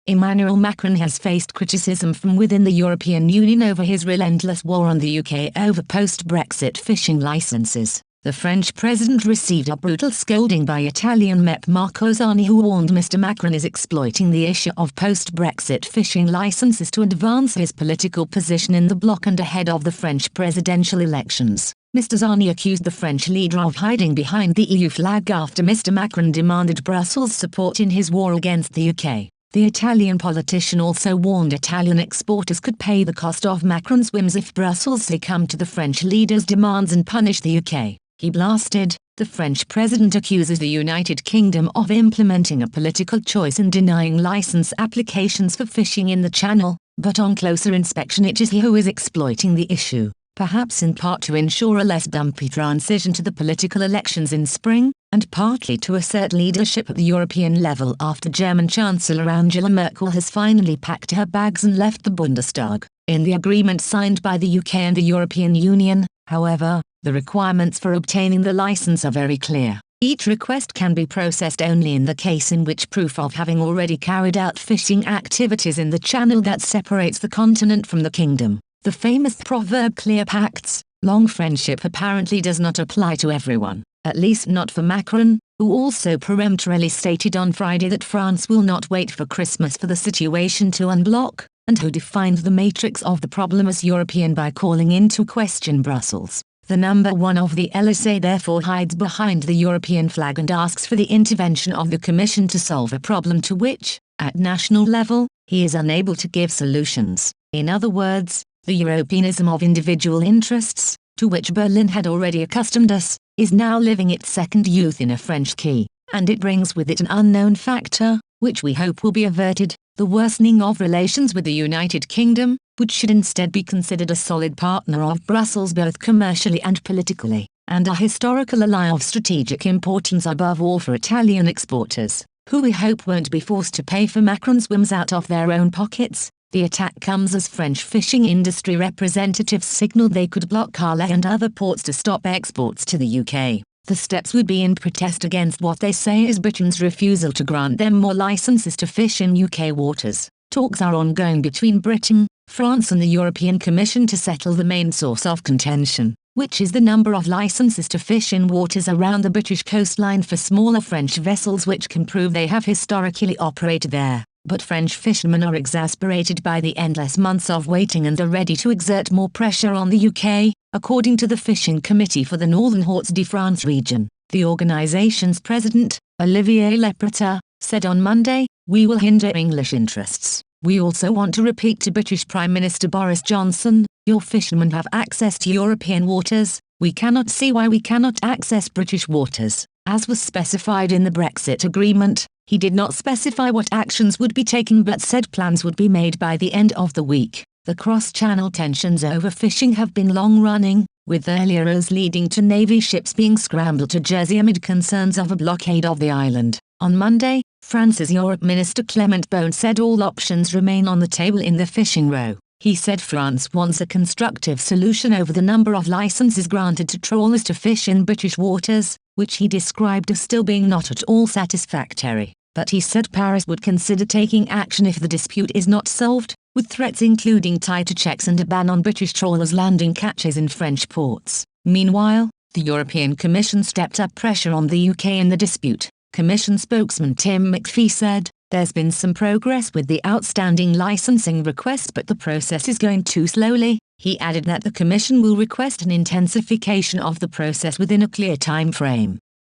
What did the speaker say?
Emmanuel Macron has faced criticism from within the European Union over his relentless war on the UK over post-Brexit fishing licences. The French president received a brutal scolding by Italian MEP Marco Zanni, who warned Mr. Macron is exploiting the issue of post-Brexit fishing licences to advance his political position in the bloc and ahead of the French presidential elections. Mr. Zanni accused the French leader of hiding behind the EU flag after Mr. Macron demanded Brussels' support in his war against the UK. The Italian politician also warned Italian exporters could pay the cost of Macron's whims if Brussels succumbed to the French leader's demands and punish the UK. He blasted, "The French president accuses the United Kingdom of implementing a political choice in denying license applications for fishing in the Channel, but on closer inspection it is he who is exploiting the issue, perhaps in part to ensure a less bumpy transition to the political elections in spring, and partly to assert leadership at the European level after German Chancellor Angela Merkel has finally packed her bags and left the Bundestag." In the agreement signed by the UK and the European Union, however, the requirements for obtaining the license are very clear. Each request can be processed only in the case in which proof of having already carried out fishing activities in the channel that separates the continent from the kingdom. The famous proverb "clear pacts, long friendship" apparently does not apply to everyone, at least not for Macron, who also peremptorily stated on Friday that France will not wait for Christmas for the situation to unblock, and who defined the matrix of the problem as European by calling into question Brussels. The number one of the LSA therefore hides behind the European flag and asks for the intervention of the Commission to solve a problem to which, at national level, he is unable to give solutions. In other words, the Europeanism of individual interests, to which Berlin had already accustomed us, is now living its second youth in a French key, and it brings with it an unknown factor, which we hope will be averted, the worsening of relations with the United Kingdom, which should instead be considered a solid partner of Brussels both commercially and politically, and a historical ally of strategic importance above all for Italian exporters, who we hope won't be forced to pay for Macron's whims out of their own pockets. The attack comes as French fishing industry representatives signaled they could block Calais and other ports to stop exports to the UK. The steps would be in protest against what they say is Britain's refusal to grant them more licenses to fish in UK waters. Talks are ongoing between Britain, France and the European Commission to settle the main source of contention, which is the number of licenses to fish in waters around the British coastline for smaller French vessels which can prove they have historically operated there. But French fishermen are exasperated by the endless months of waiting and are ready to exert more pressure on the UK, according to the Fishing Committee for the Northern Hauts-de-France region. The organisation's president, Olivier Lepretin, said on Monday, "We will hinder English interests. We also want to repeat to British Prime Minister Boris Johnson, your fishermen have access to European waters, we cannot see why we cannot access British waters." As was specified in the Brexit agreement, he did not specify what actions would be taken but said plans would be made by the end of the week. The cross-channel tensions over fishing have been long-running, with earlier rows leading to Navy ships being scrambled to Jersey amid concerns of a blockade of the island. On Monday, France's Europe Minister Clement Beaune said all options remain on the table in the fishing row. He said France wants a constructive solution over the number of licenses granted to trawlers to fish in British waters, which he described as still being not at all satisfactory. But he said Paris would consider taking action if the dispute is not solved, with threats including tighter checks and a ban on British trawlers landing catches in French ports. Meanwhile, the European Commission stepped up pressure on the UK in the dispute. Commission spokesman Tim McPhee said, "There's been some progress with the outstanding licensing request but the process is going too slowly." He added that the Commission will request an intensification of the process within a clear time frame.